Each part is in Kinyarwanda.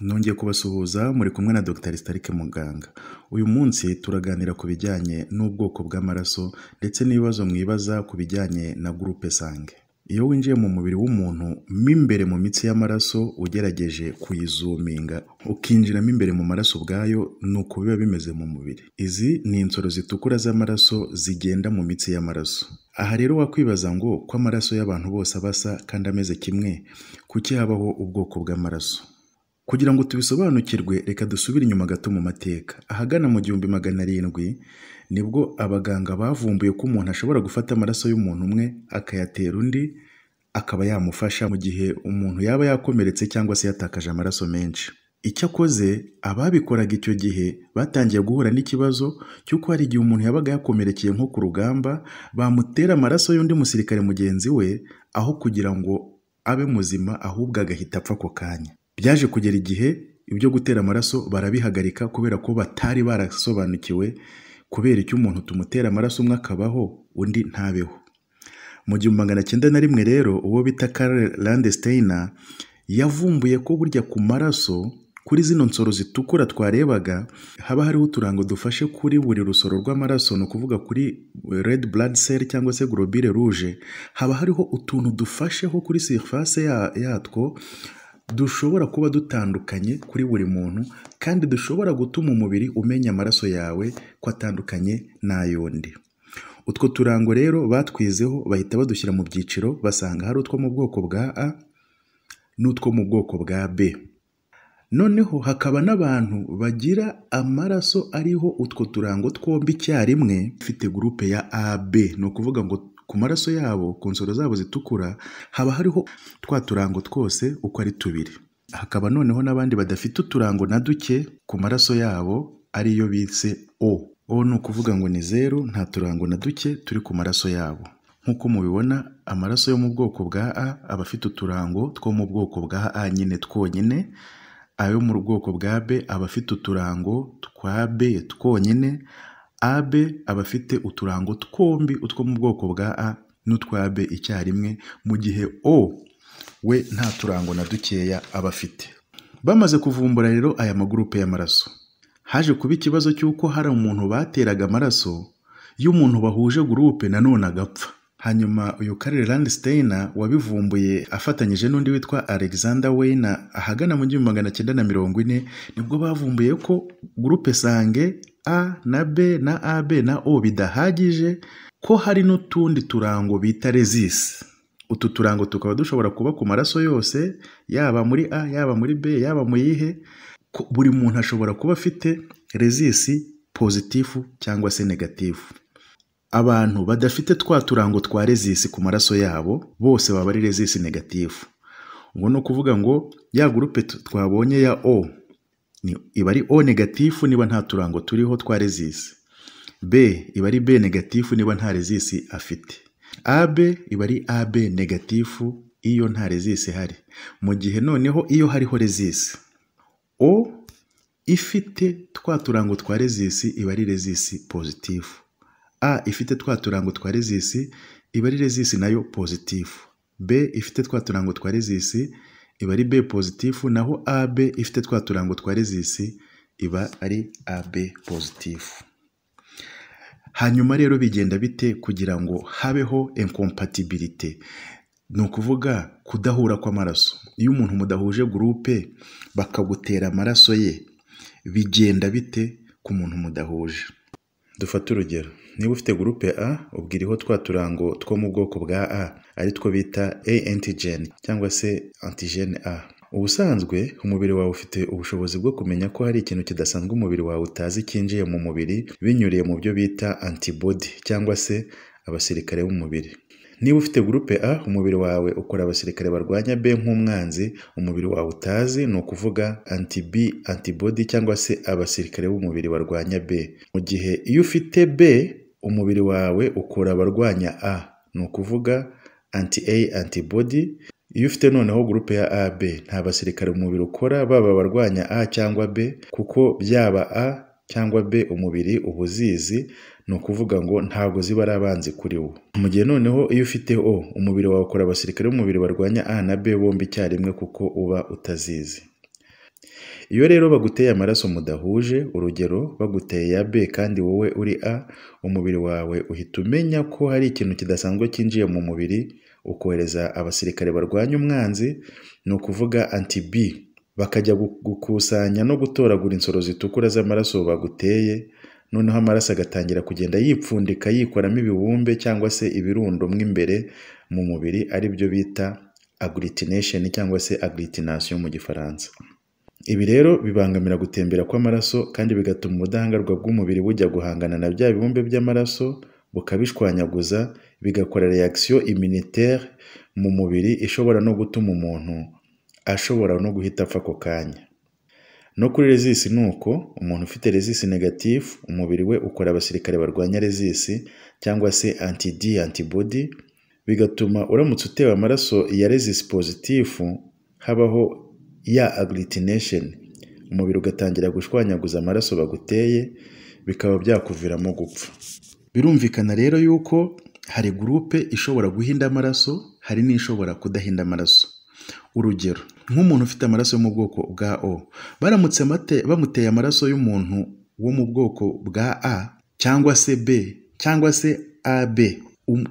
Nongeye kubasuhuza muri kumwe na Dr. Starike Muganga. Uyu munsi turaganira ku bijyanye n'ubwoko bw'amaraso ndetse n'ibibazo mwibaza ku bijyanye na Groupe Sanguin. Iyo winjiye mu mubiri w'umuntu imbere mu mitsi y'amaraso ugerageje kuyizuminga ukinjiramo imbere mu maraso ubwayo nuko biba bimeze mu mubiri. Izi ni insoro zitukura z'amaraso zigenda mu mitsi y'amaraso. Aha rero wakwibaza ngo ko amaraso y'abantu bose abasa kandi ameze kimwe, kuki habaho ubwoko bw'amaraso? Kugira ngo tubisobanukirwe reka dusubire inyuma gato mu mateka. Ahagana mu 1700 nibwo abaganga bavumbuye ko umuntu ashobora gufata amaraso y'umuntu umwe akayatera undi akaba yamufasha mu gihe umuntu yaba yakomeretse cyangwa se yatakaje amaraso menshi. Icyakoze ababikoraga icyo gihe batangiye guhura n'ikibazo cy'uko hari igihe umuntu yabaga yakomerekeye nko ku rugamba bamutera amaraso y'undi musirikare mugenzi we aho kugira ngo abe muzima ahubwo agahita apfa ako kanya. Byaje kugera igihe ibyo gutera amaraso barabihagarika kubera ko batari barasobanukiwe kubera icyo umuntu tumutera amaraso umwe akabaho undi ntabeho. Mu 1901 rero uwo bita Karl Landsteiner yavumbuye ko burya ku maraso kuri zino nsoro zitukura twarebaga haba hariho uturango dufashe kuri buri rusoro rw'amaraso, no kuvuga kuri red blood cell cyangwa se globule rouge haba hariho utuntu dufasheho kuri surface yatwo dushobora kuba dutandukanye kuri buri muntu kandi dushobora gutuma umubiri umenya amaraso yawe ko atandukanye n'ayundi. Utwo turango rero batwizeho bahita badushyira mu byiciro basanga hari utwo mu bwoko bwa A n'utwo mu bwoko bwa B. Noneho hakaba n'abantu bagira amaraso ariho utwo turango twombi icyarimwe ufite groupe ya AB, no kuvuga ngo ku maraso yabo ku nsoro zabo zitukura haba hariho twa turango twose uko ari tubiri. Hakaba noneho n'abandi badafite uturango na duke ku maraso yabo ariyo bitse O. O ni ukuvuga ngo ni zero, nta turango na duke turi ku maraso yabo. Nk'uko mubibona amaraso yo mu bwoko bwa A aba afite uturango two mu bwoko bwa A nyine twonyine, ayo mu bwoko bwa B aba afite uturango twa B twonyine, AB aba afite uturango twombi utwo mu bwoko bwa A n'utwa B icyarimwe, mu gihe O we nta turango na dukeya aba afite. Bamaze kuvumbura rero aya magrupe y'amaraso, haje kuba ikibazo cy'uko hari umuntu bateraga amaraso y'umuntu bahuje groupe nanone agapfa. Hanyuma uyu Karl Landsteiner wabivumbuye afatanyije n'undi witwa Alexander Weiner ahagana mu 1940 nibwo bavumbuye ko Groupe Sanguin A na B na AB na O bidahagije, ko hari n'utundi turango bita resist. Utu turango tukaba dushobora kuba ku maraso yose, yaba muri A yaba muri B yaba mu yihe, buri muntu ashobora kuba afite resist positive cyangwa se negative. Abantu badafite twa turango twa resist ku maraso yabo bose baba ari resist negative. Ubwo no kuvuga ngo ya groupe twabonye ya O iba ari O negative niba nta turango turiho twa resist. B iba ari B negative niba nta resist afite. AB iba ari AB negative iyo nta resist hari. Mu gihe noneho iyo hariho resist, O ifite twa turango twa resist iba ari resist positive. A ifite twa turango twa resist iba ari resist nayo positive. B ifite twa turango twa resist iba ari B positive, naho AB ifite twa turango twa resist iba ari AB positive. Hanyuma rero bigenda bite kugira ngo habeho incompatibility, ni ukuvuga kudahura kw'amaraso. Iyo umuntu mudahuje groupe bakagutera amaraso ye bigenda bite ku muntu mudahuje? Dufate urugero, niba ufite groupe A ubwiriho twa turango two mu bwoko bwa A ari two bita A antigen cyangwa se antigen A. Ubusanzwe umubiri wawe ufite ubushobozi bwo kumenya ko hari ikintu kidasanzwe umubiri wawe utazi kinjiye mu mubiri binyuriye mu byo bita antibody cyangwa se abasirikare b'umubiri. Niba ufite groupe A umubiri wawe ukora abasirikare barwanya B nk'umwanzi umubiri wawe utazi, no kuvuga antibody cyangwa se abasirikare b'umubiri barwanya B. Mu gihe iyo ufite B umubiri wawe ukora abarwanya A, no kuvuga anti-A antibody. Iyo ufite noneho groupe ya AB nta basirikare umubiri ukora baba barwanya A cyangwa B, kuko byaba A cyangwa B umubiri ubuzizi, ni ukuvuga ngo ntabwo ziba ari abanzi kuri wo. Mu gihe noneho iyo ufite O umubiri wawe ukora abasirikare b'umubiri barwanya A na B bombi icyarimwe kuko uba utazizi. Iyo rero baguteye amaraso mudahuje, urugero baguteye ya B kandi wowe uri A, umubiri wawe uhita umenya ko hari ikintu kidasanzwe cyinjiye mu mubiri, ukohereza abasirikare barwanya umwanzi, ni ukuvuga anti B, bakajya gukusanya no gutoragura insoro zitukura z'amaraso baguteye, noneho amaraso agatangira kugenda yipfundika yikoramo ibibumbe cyangwa se ibirundo mo imbere mu mubiri, ari byo bita agglutination cyangwa se agglutination mu gifaransa. Ibi rero bibangamira gutembera kw'amaraso kandi bigatuma ubudahangarwa bw'umubiri bujya guhangana na bya bibumbe by'amaraso, bukabishwanyaguza, bigakora reaction immunitaire mu mubiri ishobora no gutuma umuntu ashobora no guhita apfa ako kanya. No kuri resisi nuko, umuntu ufite resisi negative, umubiri we ukora abasirikare barwanya resisi cyangwa se anti-D antibody, bigatuma uramutse utewe amaraso ya resisi positive habaho ya agglutination, umubiri ugatangira gushwanyaguza amaraso baguteye, bikaba byakuviramo gupfa. Birumvikana rero yuko hari groupe ishobora guhinda amaraso, hari n'ishobora kudahinda amaraso. Urugero, nk'umuntu ufite amaraso yo mu bwoko bwa O, baramutse bamuteye amaraso y'umuntu wo mu bwoko bwa A cyangwa se B cyangwa se AB,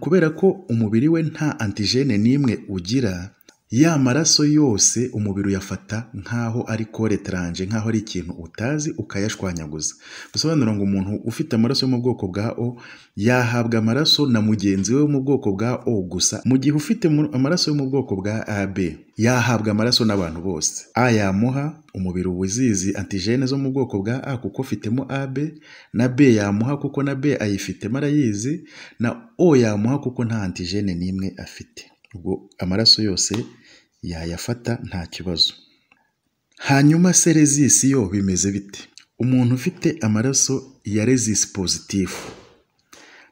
kubera ko umubiri we nta antigene n'imwe ugira, ya maraso yose umubiri uyafata nk'aho ari kore etranje, nk'aho ari ikintu utazi, ukayashwanyaguza. Bisobanura ngo umuntu ufite amaraso yo mu bwoko bwa O yahabwa amaraso na mugenzi we wo mu bwoko bwa O gusa, mu gihe ufite amaraso yo mu bwoko bwa AB yahabwa amaraso n'abantu bose. A yamuha, umubiri uzizi antigene zo mu bwoko bwa A kuko ufitemo AB, na B yamuha kuko na B ayifitemo arayizi, na O yamuha kuko nta antigene n'imwe afite. Ubwo amaraso yose yayafata nta kibazo. Hanyuma se resisi yo bimeze bite? Umuntu ufite amaraso ya resisi positive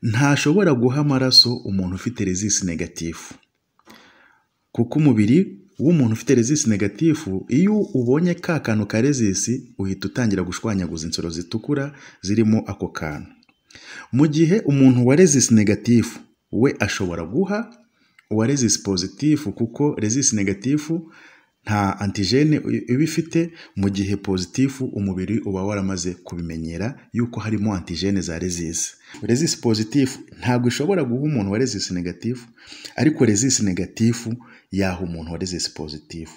ntashobora guha amaraso umuntu ufite resisi negative, kuko umubiri w'umuntu ufite resisi negative, iyo ubonye ka kantu ka resisi uhita utangira gushwanyaguza insoro zitukura zirimo ako kantu. Mu gihe umuntu wa resisi negative we ashobora guha uwa resisi positive, kuko resisi negative nta antigene iba ifite, mu gihe positive umubiri uba waramaze kubimenyera yuko harimo antigene za resisi. Resisi positive ntabwo ishobora guha umuntu wa resisi negative, ariko resisi negative yaha umuntu wa resisi positive.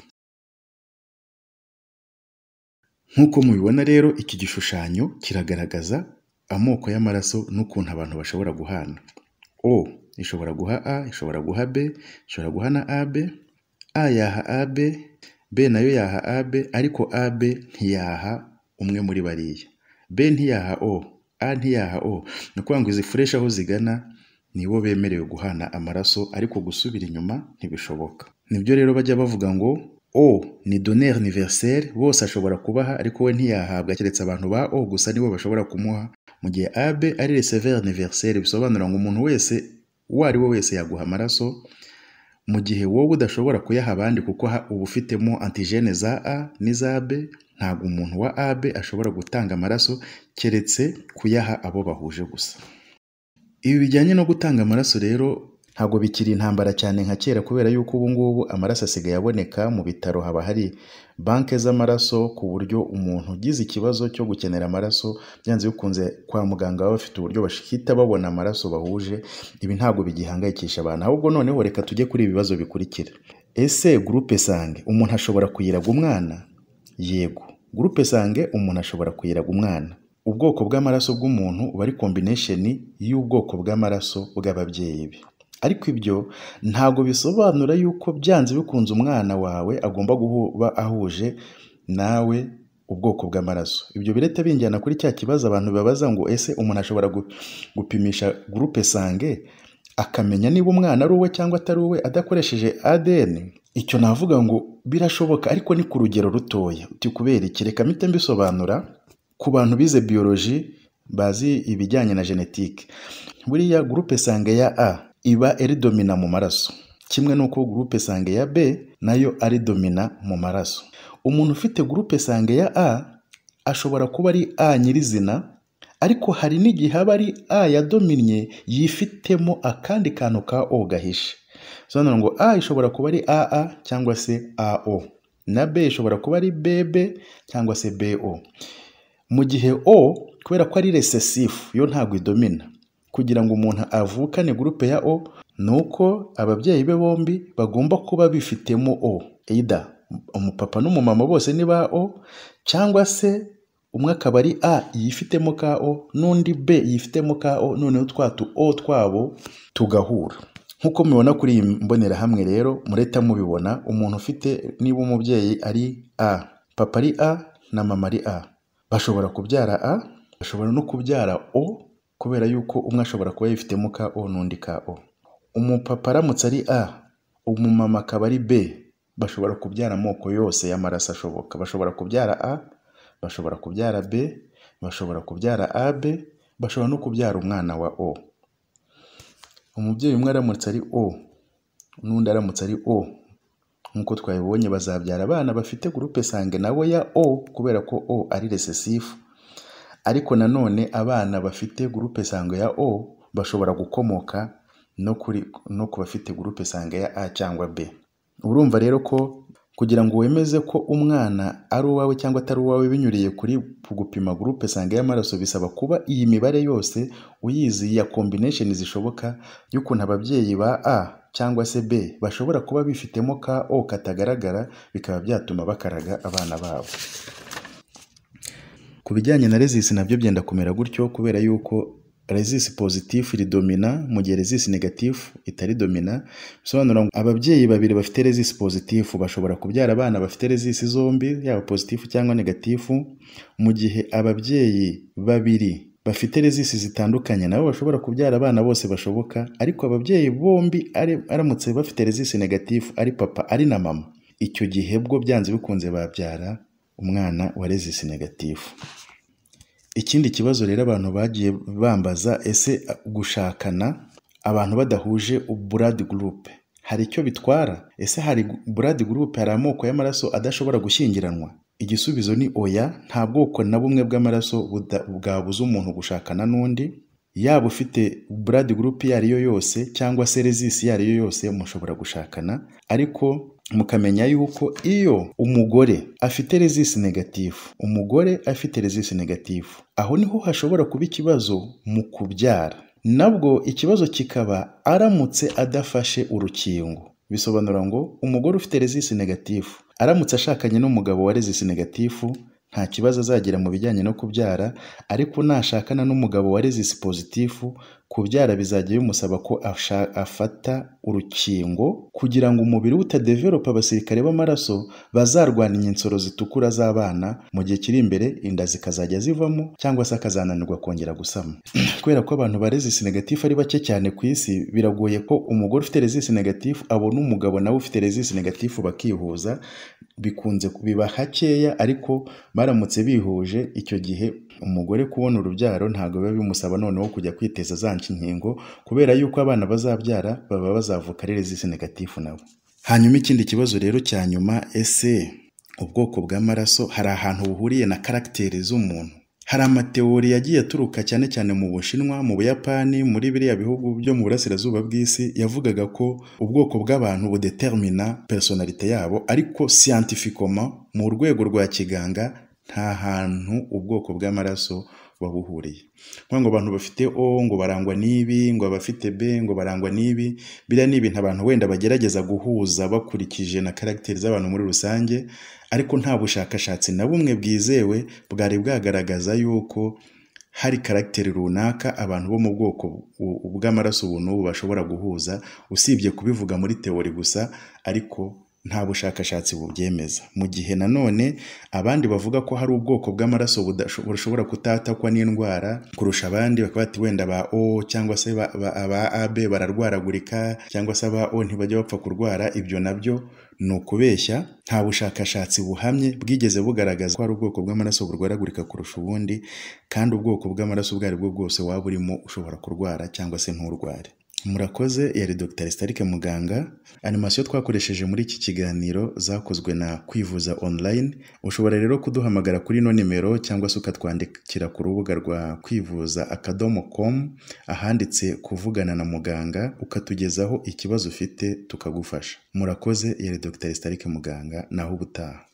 Nk'uko mubibona rero, iki gishushanyo kiragaragaza amoko y'amaraso n'ukuntu abantu bashobora guhana. O ishobora guha A, ishobora guha B, ishobora guha na AB, A yaha AB, B nayo yaha AB, ariko AB ntiyaha umwe muri bariya. B ntiyaha O, A ntiyaha O. Ni ukuvuga ngo izi fresh aho zigana nibo bemerewe guhana amaraso, ariko gusubira inyuma ntibishoboka. Nibyo rero bajya bavuga ngo O ni donneur universel, bose ashobora kubaha, ariko we ntiyahabwa, keretse abantu ba O gusa nibo bashobora kumuha, mu gihe AB ari receveur universel, bisobanura ngo umuntu wese uwo ari we wese yaguha amaraso, mu gihe wowe udashobora kuyaha abandi kuko uba ufitemo antigene za A n'iza B, ntabwo umuntu wa AB ashobora gutanga amaraso keretse kuyaha abo bahuje gusa. Ibi bijyanye no gutanga amaraso rero ntabwo bikiri intambara cyane nka kera, kubera yuko ubu ngubu amaraso asigaye aboneka mu bitaro, haba hari banke z'amaraso, ku buryo umuntu ugize ikibazo cyo gukenera amaraso byanze bikunze kwa muganga baba bafite uburyo bashita babona amaraso bahuje. Ibi ntabwo bigihangayikisha abantu, ahubwo noneho reka tujye kuri ibibazo bikurikira. Ese Groupe Sanguin umuntu ashobora kuyiraga umwana? Yego, Groupe Sanguin umuntu ashobora kuyiraga umwana. Ubwoko bw'amaraso bw'umuntu uba ari combination y'ubwoko bw'amaraso bw'ababyeyi be. Ariko ibyo ntabwo bisobanura yuko byanze bikunze umwana wawe agomba kuba ahuje nawe ubwoko bw'amaraso. Ibyo bireta binjyana kuri cya kibazo abantu babaza ngo ese umuntu ashobora gupimisha Groupe Sanguin akamenya niba umwana ari uwe cyangwa atari uwe adakoresheje ADN? Icyo navuga ngo birashoboka, ariko ni ku rugero rutoya. Uti kubera iki? Reka mpite mbisobanura ku bantu bize biology bazi ibijyanye na genetique. Buriya Groupe Sanguin ya A iba ari domina mu maraso, kimwe nuko Groupe Sanguin ya B nayo ari domina mu maraso. Umuntu ufite Groupe Sanguin ya A ashobora kuba ari A nyirizina, ariko hari n'igihe aba ari A yadominye yifitemo akandi kantu ka O gahishe. Bisobanura ngo A ishobora kuba ari AA cyangwa se AO. na B ishobora kuba ari BB cyangwa se BO. Mu gihe O kubera ko ari recessive yo ntabwo idomina, kugira ngo umuntu avukane groupe ya O nuko ababyeyi be bombi bagomba kuba bifitemo O, either umupapa n'umumama bose ni ba O, cyangwa se umwe akaba ari A yifitemo ka O n'undi B yifitemo ka O, noneho twatu O twabo tugahura. Nkuko mubibona kuri iyi mbonerahamwe rero mureta mubibona umuntu ufite, niba umubyeyi ari A, papa ari A na mama ari A, bashobora kubyara A, bashobora no kubyara O kubera yuko umwe ashobora kuba yifitemo ka O n'undi ka O. Umupapa aramutse ari A, umumama akaba ari B, bashobora kubyara amoko yose y'amaraso ashoboka. Bashobora kubyara A, bashobora kubyara B, bashobora kubyara AB, bashobora no kubyara umwana wa O. Umubyeyi umwe aramutse ari O n'undi aramutse ari O, nkuko twabibonye bazabyara abana bafite groupe sanguin nawe ya O kubera ko O ari recessive. Ariko nanone abana bafite groupe sanguin ya O bashobora gukomoka no ku bafite groupe sanguin ya A cyangwa B. Urumva rero ko kugira ngo wemeze ko umwana ari uwawe cyangwa atari uwawe binyuriye kuri gupima groupe sanguin y'amaraso, bisaba kuba iyi mibare yose uyizi ya combination zishoboka y'ukuntu ababyeyi ba A cyangwa se B bashobora kuba bifitemo ka O katagaragara, bikaba byatuma bakaraga abana babo. Ku bijyanye na resistance nabyo byenda kumera gutyo, kubera yuko resistance positive ridomina mu gihe resistance negative itari domina. Bisobanura ngo ababyeyi babiri bafite resistance positive bashobora kubyara abana bafite resistance zombi, yaba positive cyangwa negative, mu gihe ababyeyi babiri bafite resistance zitandukanye nabo bashobora kubyara abana bose bashoboka. Ariko ababyeyi bombi aramutse bafite resistance negative ari papa ari na mama, icyo gihe bwo byanze bikunze babyara umwana wa resistance negative. Ikindi kibazo rero abantu bagiye bambaza, ese gushakana abantu badahuje blood group hari icyo bitwara? Ese hari blood group, hari amoko y'amaraso adashobora gushyingiranwa? Igisubizo ni oya. Nta bwoko na bumwe bw'amaraso bwabuza umuntu gushakana n'undi, yaba ufite blood group iyo ariyo yose cyangwa se resistance iyo ariyo yose mushobora gushakana. Ariko mukamenya yuko iyo umugore afite resistance negative, umugore afite resistance negative, aho niho hashobora kuba ikibazo mu kubyara. Nabwo ikibazo kikaba aramutse adafashe urukingo. Bisobanura ngo umugore ufite resistance negative aramutse ashakanye n'umugabo wa resistance negative nta kibazo azagira mu bijyanye no kubyara. Ariko nashakana n'umugabo wa resistance positive, kubyara bizajya bimusaba ko afata urukingo kugira ngo umubiri utadevelopa abasirikare b'amaraso bazarwanya insoro zitukura z'abana mu gihe kiri imbere, inda zikazajya zivamo cyangwa se akazananirwa kongera gusama. Kubera ko abantu ba resistance negative ari bake cyane ku isi, biragoye ko umugore ufite resistance negative abona umugabo nawe ufite resistance negative bakihuza. Bikunze biba hakeya, ariko baramutse bihuje icyo gihe umugore kubona urubyaro ntabwo biba bimusaba noneho kujya kwiteza za nkingo, kubera yuko abana bazabyara baba bazavuka ari resistance negative nabo. Hanyuma ikindi kibazo rero cya nyuma, ese ubwoko bw'amaraso hari ahantu buhuriye na karagiteri z'umuntu? Hari amateori yagiye aturuka cyane cyane mu Bushinwa, mu Buyapani, muri biriya bihugu byo mu burasirazuba bw'isi, yavugaga ko ubwoko bw'abantu budetermina personalite yabo. Ariko scientifiquement mu rwego rwa kiganga nta hantu ubwoko bw'amaraso babuhuriye. Ngo abantu bafite O ngo barangwa n'ibi, ngo abafite B ngo barangwa n'ibi. Biriya ni ibintu abantu wenda bagerageza guhuza bakurikije na karagiteri z'abantu muri rusange, ariko nta bushakashatsi na bumwe bwizewe bwari bwagaragaza yuko hari karagiteri runaka abantu bo mu bwoko bw'amaraso ubu n'ubu bashobora guhuza, usibye kubivuga muri teori gusa, ariko nta bushakashatsi bubyemeza. Mu gihe nanone abandi bavuga ko hari ubwoko bw'amaraso bushobora kutatakwa n'indwara kurusha abandi, bakaba bati wenda ba O cyangwa se aba AB bararwaragurika cyangwa se aba O ntibajya bapfa kurwara. Ibyo nabyo ni ukubeshya. Nta bushakashatsi buhamye bwigeze bugaragaza ko hari ubwoko bw'amaraso burwaragurika kurusha ubundi, kandi ubwoko bw'amaraso ubwo ari bwo bwose waba urimo ushobora kurwara cyangwa se nturware. Murakoze, yari Dr. Starike Muganga. Animation twakoresheje muri iki kiganiro zakozwe na Kwivuza Online. Ushobora rero kuduhamagara kuri no nimero cyangwa se ukatwandikira ku rubuga rwa kwivuza.com ahanditse kuvugana na muganga, ukatugezaho ikibazo ufite tukagufasha. Murakoze, yari Dr. Starike Muganga, naho ubutaha.